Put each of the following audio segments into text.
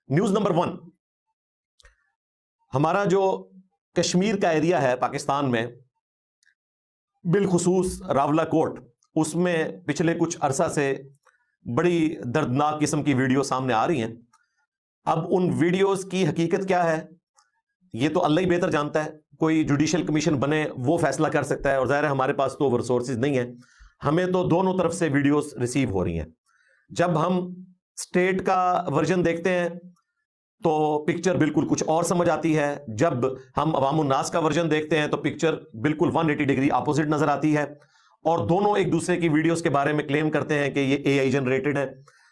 News number 1، ہمارا جو کشمیر کا ایریا ہے پاکستان میں، بالخصوص راولہ کوٹ، اس میں پچھلے کچھ عرصہ سے بڑی دردناک قسم کی ویڈیو سامنے آ رہی ہیں۔ اب ان ویڈیوز کی حقیقت کیا ہے یہ تو اللہ ہی بہتر جانتا ہے، کوئی جوڈیشل کمیشن بنے وہ فیصلہ کر سکتا ہے، اور ظاہر ہے ہمارے پاس تو ریسورسز نہیں ہیں، ہمیں تو دونوں طرف سے ویڈیوز ریسیو ہو رہی ہیں۔ جب ہم اسٹیٹ کا ورژن دیکھتے ہیں تو پکچر بالکل کچھ اور سمجھ آتی ہے، جب ہم عوام الناس کا ورژن دیکھتے ہیں تو پکچر بالکل 180 ڈگری اپوزٹ نظر آتی ہے، اور دونوں ایک دوسرے کی ویڈیوز کے بارے میں کلیم کرتے ہیں کہ یہ اے آئی جنریٹڈ ہے۔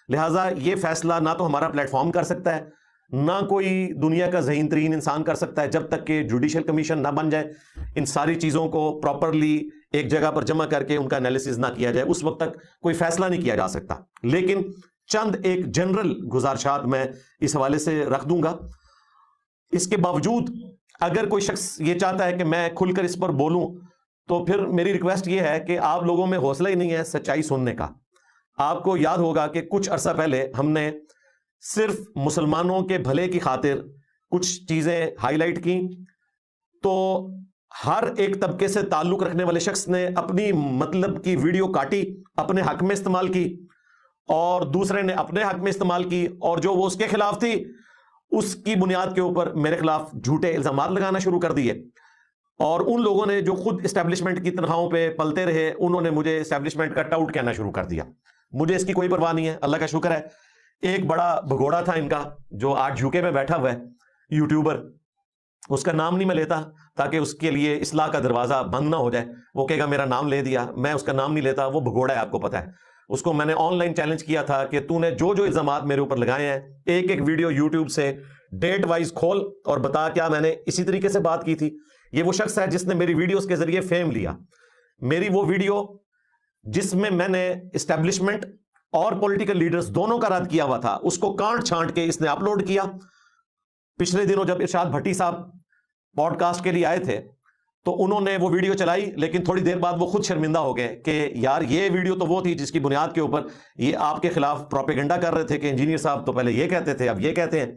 لہٰذا یہ فیصلہ نہ تو ہمارا پلیٹ فارم کر سکتا ہے، نہ کوئی دنیا کا ذہین ترین انسان کر سکتا ہے، جب تک کہ جوڈیشل کمیشن نہ بن جائے، ان ساری چیزوں کو پراپرلی ایک جگہ پر جمع کر کے ان کا انالیسز نہ کیا جائے، اس وقت تک کوئی فیصلہ نہیں کیا جا سکتا۔ لیکن چند ایک جنرل گزارشات میں اس حوالے سے رکھ دوں گا۔ اس کے باوجود اگر کوئی شخص یہ چاہتا ہے کہ میں کھل کر اس پر بولوں تو پھر میری ریکویسٹ یہ ہے کہ آپ لوگوں میں حوصلہ ہی نہیں ہے سچائی سننے کا۔ آپ کو یاد ہوگا کہ کچھ عرصہ پہلے ہم نے صرف مسلمانوں کے بھلے کی خاطر کچھ چیزیں ہائی لائٹ کی، تو ہر ایک طبقے سے تعلق رکھنے والے شخص نے اپنی مطلب کی ویڈیو کاٹی، اپنے حق میں استعمال کی، اور دوسرے نے اپنے حق میں استعمال کی، اور جو وہ اس کے خلاف تھی اس کی بنیاد کے اوپر میرے خلاف جھوٹے الزامات لگانا شروع کر دیے۔ اور ان لوگوں نے جو خود اسٹیبلشمنٹ کی تنخواہوں پہ پلتے رہے، انہوں نے مجھے اسٹیبلشمنٹ کا ٹاؤٹ کہنا شروع کر دیا۔ مجھے اس کی کوئی پرواہ نہیں ہے، اللہ کا شکر ہے۔ ایک بڑا بھگوڑا تھا ان کا جو آج یوکے میں بیٹھا ہوا ہے، یوٹیوبر، اس کا نام نہیں میں لیتا تاکہ اس کے لیے اصلاح کا دروازہ بند نہ ہو جائے، وہ کہے گا میرا نام لے دیا، میں اس کا نام نہیں لیتا، وہ بھگوڑا ہے، آپ کو پتا ہے۔ اس کو میں نے آن لائن چیلنج کیا تھا کہ تو نے جو جو الزامات میرے اوپر لگائے ہیں ایک ایک ویڈیو یوٹیوب سے ڈیٹ وائز کھول اور بتا کیا میں نے اسی طریقے سے بات کی تھی۔ یہ وہ شخص ہے جس نے میری ویڈیوز کے ذریعے فیم لیا۔ میری وہ ویڈیو جس میں میں نے اسٹیبلشمنٹ اور پولیٹیکل لیڈرز دونوں کا رد کیا ہوا تھا، اس کو کانٹ چھانٹ کے اس نے اپلوڈ کیا۔ پچھلے دنوں جب ارشاد بھٹی صاحب پوڈ کاسٹ کے لیے آئے تھے تو انہوں نے وہ ویڈیو چلائی، لیکن تھوڑی دیر بعد وہ خود شرمندہ ہو گئے کہ یار یہ ویڈیو تو وہ تھی جس کی بنیاد کے اوپر یہ آپ کے خلاف پروپیگنڈا کر رہے تھے کہ انجینئر صاحب تو پہلے یہ کہتے تھے اب یہ کہتے ہیں،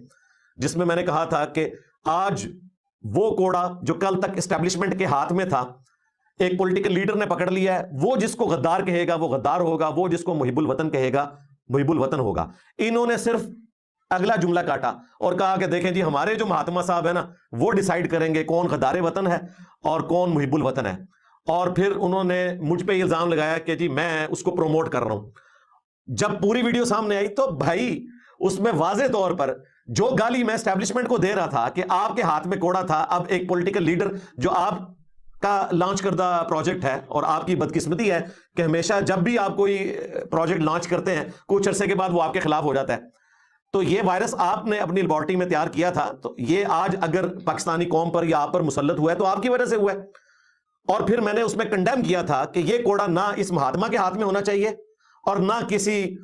جس میں نے کہا تھا کہ آج وہ کوڑا جو کل تک اسٹیبلشمنٹ کے ہاتھ میں تھا ایک پولیٹیکل لیڈر نے پکڑ لیا ہے، وہ جس کو غدار کہے گا وہ غدار ہوگا، وہ جس کو محب الوطن کہے گا محب الوطن ہوگا۔ انہوں نے صرف اگلا جملہ کاٹا اور کہا کہ دیکھیں جی ہمارے جو مہاتما صاحب ہیں نا وہ ڈیسائیڈ کریں گے کون غدار وطن ہے اور کون محب الوطن ہے، اور پھر انہوں نے مجھ پہ الزام لگایا کہ جی میں اس کو پروموٹ کر رہا ہوں۔ جب پوری ویڈیو سامنے آئی تو بھائی اس میں واضح طور پر جو گالی میں اسٹیبلشمنٹ کو دے رہا تھا کہ آپ کے ہاتھ میں کوڑا تھا، اب ایک پولیٹیکل لیڈر جو آپ کا لانچ کردہ پروجیکٹ ہے، اور آپ کی بدقسمتی ہے کہ ہمیشہ جب بھی آپ کوئی پروجیکٹ لانچ کرتے ہیں کچھ عرصے کے بعد وہ آپ کے خلاف ہو جاتا ہے، تو یہ وائرس آپ نے اپنی لیبارٹری میں تیار کیا تھا، تو یہ آج اگر پاکستانی قوم پر یا آپ پر مسلط ہوا ہے تو آپ کی وجہ سے ہوا ہے۔ اور پھر میں نے اس میں کنڈیم کیا تھا کہ یہ کوڑا نہ اس مہاتما کے ہاتھ میں ہونا چاہیے، اور نہ کسی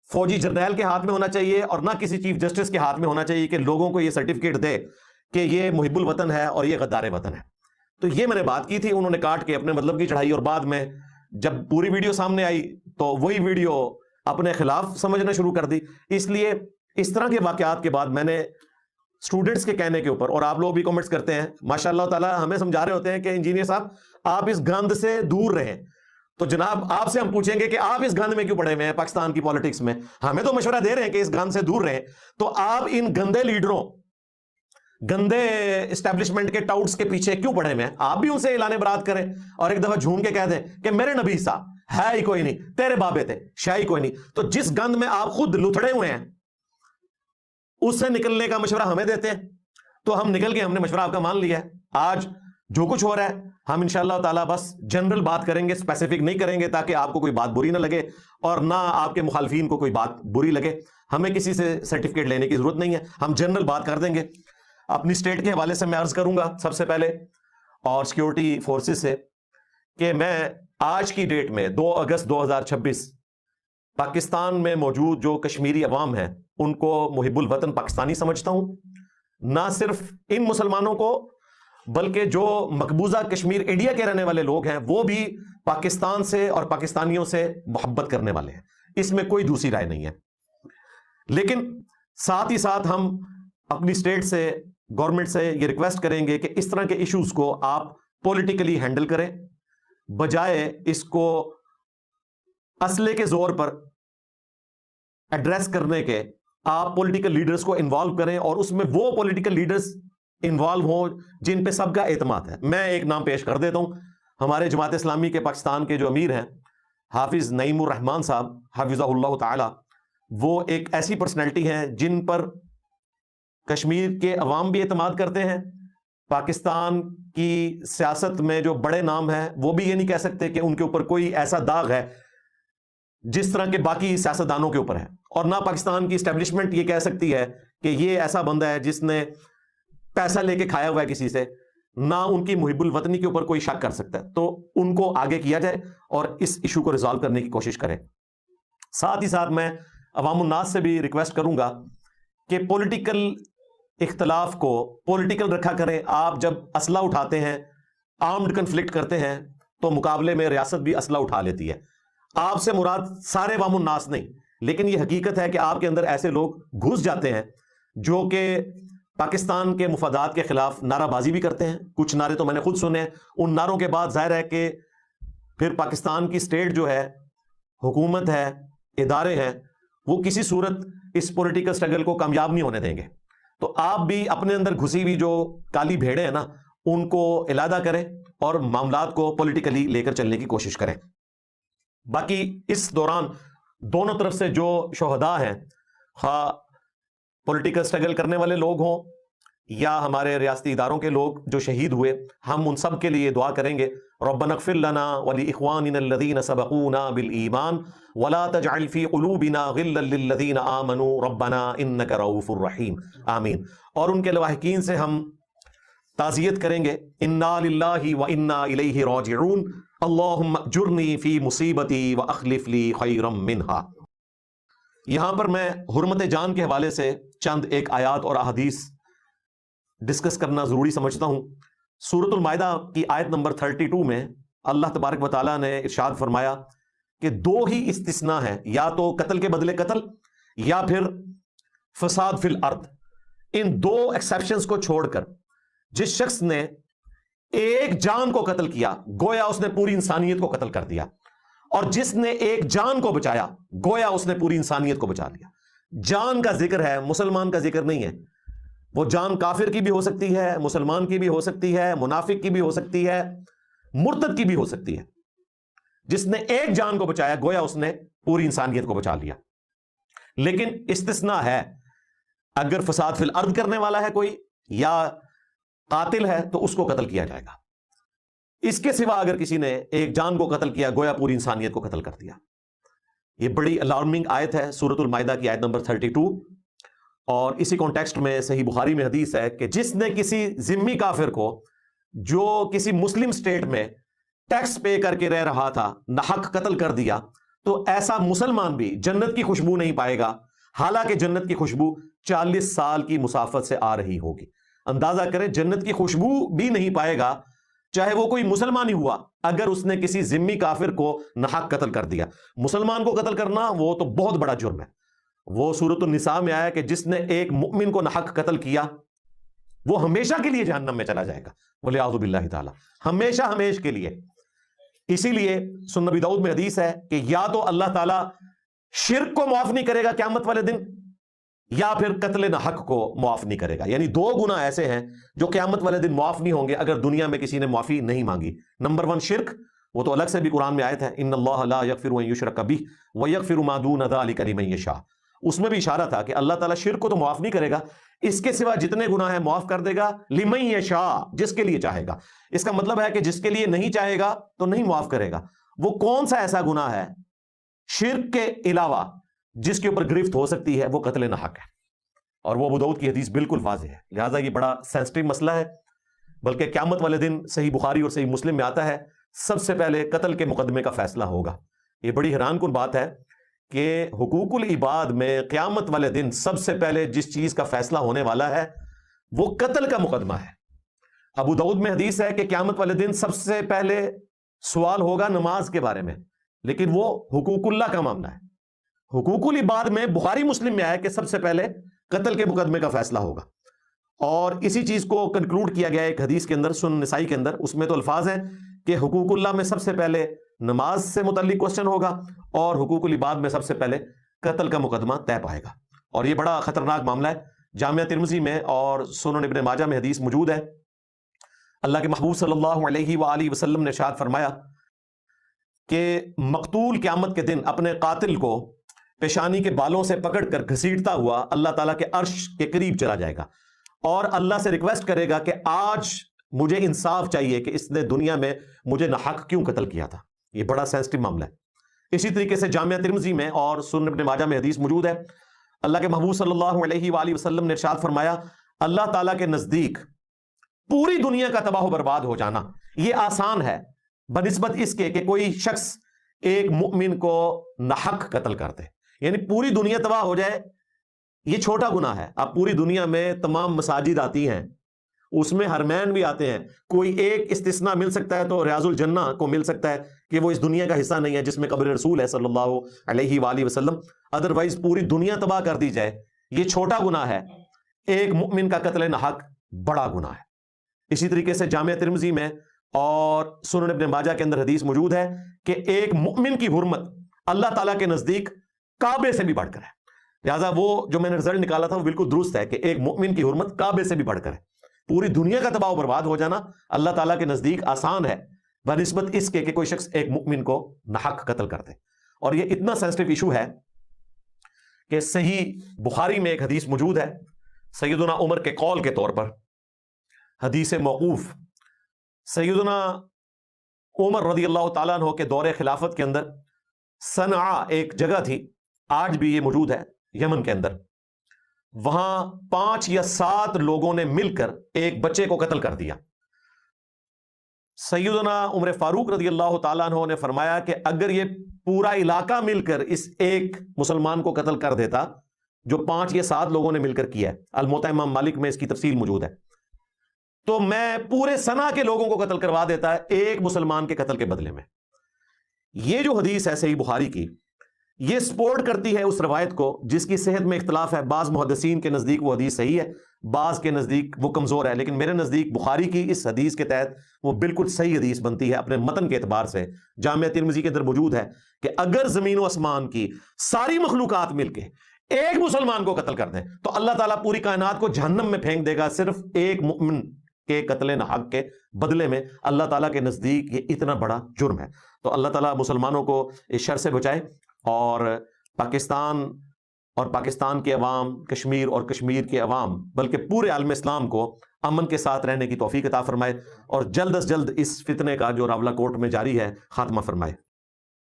فوجی جرنیل کے ہاتھ میں ہونا چاہیے، اور نہ کسی چیف جسٹس کے ہاتھ میں ہونا چاہیے کہ لوگوں کو یہ سرٹیفکیٹ دے کہ یہ محب الوطن ہے اور یہ غدار وطن ہے۔ تو یہ میں نے بات کی تھی، انہوں نے کاٹ کے اپنے مطلب کی چڑھائی، اور بعد میں جب پوری ویڈیو سامنے آئی تو وہی ویڈیو اپنے خلاف سمجھنا شروع کر دی۔ اس لیے اس طرح کے واقعات کے بعد میں نے اسٹوڈنٹس کے کہنے کے اوپر، اور آپ لوگ بھی کمنٹس کرتے ہیں ماشاء اللہ تعالیٰ ہمیں سمجھا رہے ہوتے ہیں کہ انجینئر صاحب آپ اس گند سے دور رہیں، تو جناب آپ سے ہم پوچھیں گے کہ آپ اس گند میں کیوں پڑے ہوئے ہیں پاکستان کی پالیٹکس میں؟ ہمیں تو مشورہ دے رہے ہیں کہ اس گند سے دور رہیں، تو آپ ان گندے لیڈروں، گندے اسٹیبلشمنٹ کے ٹاؤٹس کے پیچھے کیوں پڑے ہوئے ہیں؟ آپ بھی ان سے اعلان برات کریں اور ایک دفعہ جھوم کے کہہ دیں کہ میرے نبی صاحب ہے ہی کوئی نہیں، تیرے بابے تھے شاہی کوئی نہیں۔ تو جس گند میں آپ خود لتھڑے ہوئے ہیں اس سے نکلنے کا مشورہ ہمیں دیتے ہیں، تو ہم نکل کے ہم نے مشورہ آپ کا مان لیا ہے۔ آج جو کچھ ہو رہا ہے ہم انشاءاللہ تعالیٰ بس جنرل بات کریں گے، اسپیسیفک نہیں کریں گے تاکہ آپ کو کوئی بات بری نہ لگے اور نہ آپ کے مخالفین کو کوئی بات بری لگے۔ ہمیں کسی سے سرٹیفکیٹ لینے کی ضرورت نہیں ہے، ہم جنرل بات کر دیں گے۔ اپنی اسٹیٹ کے حوالے سے میں عرض کروں گا سب سے پہلے، اور سیکیورٹی فورسز سے، کہ میں آج کی ڈیٹ میں 2 اگست 2026 پاکستان میں موجود جو کشمیری عوام ہیں ان کو محب الوطن پاکستانی سمجھتا ہوں۔ نہ صرف ان مسلمانوں کو بلکہ جو مقبوضہ کشمیر انڈیا کے رہنے والے لوگ ہیں وہ بھی پاکستان سے اور پاکستانیوں سے محبت کرنے والے ہیں، اس میں کوئی دوسری رائے نہیں ہے۔ لیکن ساتھ ہی ساتھ ہم اپنی اسٹیٹ سے، گورنمنٹ سے یہ ریکویسٹ کریں گے کہ اس طرح کے ایشوز کو آپ پولیٹیکلی ہینڈل کریں، بجائے اس کو اسلحے کے زور پر ایڈریس کرنے کے آپ پولیٹیکل لیڈرز کو انوالو کریں، اور اس میں وہ پولیٹیکل لیڈرز انوالو ہوں جن پہ سب کا اعتماد ہے۔ میں ایک نام پیش کر دیتا ہوں، ہمارے جماعت اسلامی کے پاکستان کے جو امیر ہیں حافظ نعیم الرحمان صاحب حفظہ اللہ تعالی، وہ ایک ایسی پرسنالٹی ہیں جن پر کشمیر کے عوام بھی اعتماد کرتے ہیں، پاکستان کی سیاست میں جو بڑے نام ہیں وہ بھی یہ نہیں کہہ سکتے کہ ان کے اوپر کوئی ایسا داغ ہے جس طرح کے باقی سیاستدانوں کے اوپر ہے، اور نہ پاکستان کی اسٹیبلشمنٹ یہ کہہ سکتی ہے کہ یہ ایسا بندہ ہے جس نے پیسہ لے کے کھایا ہوا ہے کسی سے، نہ ان کی محب الوطنی کے اوپر کوئی شک کر سکتا ہے۔ تو ان کو آگے کیا جائے اور اس ایشو کو ریزالو کرنے کی کوشش کریں۔ ساتھ ہی ساتھ میں عوام الناس سے بھی ریکویسٹ کروں گا کہ پولیٹیکل اختلاف کو پولیٹیکل رکھا کریں۔ آپ جب اسلحہ اٹھاتے ہیں، آرمڈ کنفلکٹ کرتے ہیں، تو مقابلے میں ریاست بھی اسلحہ اٹھا لیتی ہے۔ آپ سے مراد سارے عوام الناس نہیں، لیکن یہ حقیقت ہے کہ آپ کے اندر ایسے لوگ گھس جاتے ہیں جو کہ پاکستان کے مفادات کے خلاف نعرہ بازی بھی کرتے ہیں۔ کچھ نعرے تو میں نے خود سنے ہیں، ان نعروں کے بعد ظاہر ہے کہ پھر پاکستان کی سٹیٹ جو ہے، حکومت ہے، ادارے ہیں، وہ کسی صورت اس پولیٹیکل سٹرگل کو کامیاب نہیں ہونے دیں گے۔ تو آپ بھی اپنے اندر گھسی ہوئی جو کالی بھیڑیں ہیں نا، ان کو علیحدہ کریں اور معاملات کو پولیٹیکلی لے کر چلنے کی کوشش کریں۔ باقی اس دوران دونوں طرف سے جو شہداء ہیں، خواہ پولیٹیکل سٹرگل کرنے والے لوگ ہوں یا ہمارے ریاستی اداروں کے لوگ جو شہید ہوئے، ہم ان سب کے لیے دعا کریں گے۔ ربنا اغفر لنا ولاخواننا الذین سبقونا بالایمان ولا تجعل فی قلوبنا غلا للذین آمنوا ربنا انک رؤوف الرحیم، آمین۔ اور ان کے لواحقین سے ہم تعزیت کریں گے، انا للہ وانا الیہ راجعون، اللہم اجرنی فی مصیبتی واخلف لی خیرا منہا۔ یہاں پر میں حرمت جان کے حوالے سے چند ایک آیات اور احادیث ڈسکس کرنا ضروری سمجھتا ہوں۔ سورۃ المائدہ کی آیت نمبر 32 میں اللہ تبارک و تعالیٰ نے ارشاد فرمایا کہ دو ہی استثناء ہیں، یا تو قتل کے بدلے قتل یا پھر فساد فی الارض۔ ان دو ایکسیپشنز کو چھوڑ کر جس شخص نے ایک جان کو قتل کیا گویا اس نے پوری انسانیت کو قتل کر دیا، اور جس نے ایک جان کو بچایا گویا اس نے پوری انسانیت کو بچا لیا۔ جان کا ذکر ہے، مسلمان کا ذکر نہیں ہے۔ وہ جان کافر کی بھی ہو سکتی ہے، مسلمان کی بھی ہو سکتی ہے، منافق کی بھی ہو سکتی ہے، مرتد کی بھی ہو سکتی ہے۔ جس نے ایک جان کو بچایا گویا اس نے پوری انسانیت کو بچا لیا۔ لیکن استثناء ہے، اگر فساد فی الارض کرنے والا ہے کوئی یا قاتل ہے تو اس کو قتل کیا جائے گا۔ اس کے سوا اگر کسی نے ایک جان کو قتل کیا گویا پوری انسانیت کو قتل کر دیا۔ یہ بڑی الارمنگ آیت ہے، سورۃ المائدہ کی آیت نمبر 32، اور اسی کانٹیکسٹ میں صحیح بخاری میں حدیث ہے کہ جس نے کسی ذمی کافر کو جو کسی مسلم سٹیٹ میں ٹیکس پے کر کے رہ رہا تھا ناحق قتل کر دیا، تو ایسا مسلمان بھی جنت کی خوشبو نہیں پائے گا، حالانکہ جنت کی خوشبو 40 سال کی مسافت سے آ رہی ہوگی۔ اندازہ کریں، جنت کی خوشبو بھی نہیں پائے گا چاہے وہ کوئی مسلمان ہی ہوا، اگر اس نے کسی ذمی کافر کو ناحق قتل کر دیا۔ مسلمان کو قتل کرنا وہ تو بہت بڑا جرم ہے۔ وہ سورۃ النساء میں آیا کہ جس نے ایک مؤمن کو ناحق قتل کیا وہ ہمیشہ کے لیے جہنم میں چلا جائے گا، والعیاذ باللہ تعالی، ہمیشہ ہمیشہ کے لیے۔ اسی لیے سنن نبی داؤد میں حدیث ہے کہ یا تو اللہ تعالیٰ شرک کو معاف نہیں کرے گا قیامت والے دن، یا پھر قتل ناحق کو معاف نہیں کرے گا۔ یعنی دو گناہ ایسے ہیں جو قیامت والے دن معاف نہیں ہوں گے اگر دنیا میں کسی نے معافی نہیں مانگی۔ نمبر 1 شرک، وہ تو الگ سے بھی قرآن میں آیت ہے، ان اللہ لا یغفر ان یشرک بہ ویغفر ما دون ذلک لمن یشاء۔ اس میں بھی اشارہ تھا کہ اللہ تعالیٰ شرک کو تو معاف نہیں کرے گا، اس کے سوا جتنے گناہ ہیں معاف کر دے گا، لمن یشاء، جس کے لیے چاہے گا۔ اس کا مطلب ہے کہ جس کے لیے نہیں چاہے گا تو نہیں معاف کرے گا۔ وہ کون سا ایسا گناہ ہے شرک کے علاوہ جس کے اوپر گرفت ہو سکتی ہے؟ وہ قتل ناحق ہے، اور وہ ابو داؤد کی حدیث بالکل واضح ہے۔ لہٰذا یہ بڑا سینسٹیو مسئلہ ہے، بلکہ قیامت والے دن صحیح بخاری اور صحیح مسلم میں آتا ہے سب سے پہلے قتل کے مقدمے کا فیصلہ ہوگا۔ یہ بڑی حیران کن بات ہے کہ حقوق العباد میں قیامت والے دن سب سے پہلے جس چیز کا فیصلہ ہونے والا ہے وہ قتل کا مقدمہ ہے۔ ابو داؤد میں حدیث ہے کہ قیامت والے دن سب سے پہلے سوال ہوگا نماز کے بارے میں، لیکن وہ حقوق اللہ کا معاملہ ہے۔ حقوق العباد میں بخاری مسلم میں آیا کہ سب سے پہلے قتل کے مقدمے کا فیصلہ ہوگا. اور اسی چیز کو کنکلوڈ کیا گیا ایک حدیث کے اندر سنن نسائی کے اندر. اس میں تو الفاظ ہیں کہ حقوق اللہ میں سب سے پہلے نماز سے متعلق کوشچن ہوگا اور حقوق العباد میں سب سے پہلے قتل کا مقدمہ طے پائے گا. اور یہ بڑا خطرناک معاملہ ہے. جامعہ ترمذی میں اور سنن ابن ماجہ میں حدیث موجود ہے. اللہ کے محبوب صلی اللہ علیہ وآلہ وسلم نے ارشاد فرمایا کہ مقتول قیامت کے دن اپنے قاتل کو پیشانی کے بالوں سے پکڑ کر گھسیٹتا ہوا اللہ تعالیٰ کے عرش کے قریب چلا جائے گا اور اللہ سے ریکویسٹ کرے گا کہ آج مجھے انصاف چاہیے کہ اس نے دنیا میں مجھے ناحق کیوں قتل کیا تھا. یہ بڑا سینسٹیو معاملہ ہے. اسی طریقے سے جامعہ ترمذی میں اور سنن ابن ماجہ میں حدیث موجود ہے. اللہ کے محبوب صلی اللہ علیہ وآلہ وسلم نے ارشاد فرمایا اللہ تعالیٰ کے نزدیک پوری دنیا کا تباہ و برباد ہو جانا یہ آسان ہے بنسبت اس کے کہ کوئی شخص ایک مؤمن کو ناحق قتل کر دے. یعنی پوری دنیا تباہ ہو جائے یہ چھوٹا گناہ ہے. اب پوری دنیا میں تمام مساجد آتی ہیں, اس میں حرمین بھی آتے ہیں, کوئی ایک استثناء مل سکتا ہے تو ریاض الجنہ کو مل سکتا ہے کہ وہ اس دنیا کا حصہ نہیں ہے جس میں قبر رسول ہے صلی اللہ علیہ وآلہ وسلم. ادروائز پوری دنیا تباہ کر دی جائے یہ چھوٹا گناہ ہے, ایک مؤمن کا قتل ناحق بڑا گناہ ہے. اسی طریقے سے جامعہ ترمذی میں اور سنن ابن ماجہ کے اندر حدیث موجود ہے کہ ایک مؤمن کی حرمت اللہ تعالیٰ کے نزدیک کعبے سے بھی بڑھ کر ہے. لہٰذا وہ جو میں نے رزلٹ نکالا تھا وہ بالکل درست ہے کہ ایک مؤمن کی حرمت کعبے سے بھی بڑھ کر ہے. پوری دنیا کا تباہ و برباد ہو جانا اللہ تعالیٰ کے نزدیک آسان ہے بنسبت اس کے کہ کوئی شخص ایک مؤمن کو ناحق قتل کر دے. اور یہ اتنا سینسٹیو ایشو ہے کہ صحیح بخاری میں ایک حدیث موجود ہے سیدنا عمر کے قول کے طور پر, حدیث موقوف. سیدنا عمر رضی اللہ تعالیٰ عنہ کے دور خلافت کے اندر صنعاء ایک جگہ تھی, آج بھی یہ موجود ہے یمن کے اندر. وہاں 5 یا 7 لوگوں نے مل کر ایک بچے کو قتل کر دیا. سیدنا عمر فاروق رضی اللہ تعالیٰ عنہ نے فرمایا کہ اگر یہ پورا علاقہ مل کر اس ایک مسلمان کو قتل کر دیتا جو 5 یا 7 لوگوں نے مل کر کیا ہے, الموطا امام مالک میں اس کی تفصیل موجود ہے, تو میں پورے صنعاء کے لوگوں کو قتل کروا دیتا ہے ایک مسلمان کے قتل کے بدلے میں. یہ جو حدیث ہے صحیح بخاری کی یہ سپورٹ کرتی ہے اس روایت کو جس کی صحت میں اختلاف ہے. بعض محدثین کے نزدیک وہ حدیث صحیح ہے, بعض کے نزدیک وہ کمزور ہے, لیکن میرے نزدیک بخاری کی اس حدیث کے تحت وہ بالکل صحیح حدیث بنتی ہے اپنے متن کے اعتبار سے. جامعہ ترمذی کے اندر موجود ہے کہ اگر زمین و آسمان کی ساری مخلوقات مل کے ایک مسلمان کو قتل کر دیں تو اللہ تعالیٰ پوری کائنات کو جہنم میں پھینک دے گا صرف ایک مؤمن کے قتل ناحق کے بدلے میں. اللہ تعالیٰ کے نزدیک یہ اتنا بڑا جرم ہے. تو اللہ تعالیٰ مسلمانوں کو اس شر سے بچائے اور پاکستان کے عوام, کشمیر اور کشمیر کے عوام بلکہ پورے عالم اسلام کو امن کے ساتھ رہنے کی توفیق عطا فرمائے اور جلد از جلد اس فتنے کا جو راولا کوٹ میں جاری ہے خاتمہ فرمائے.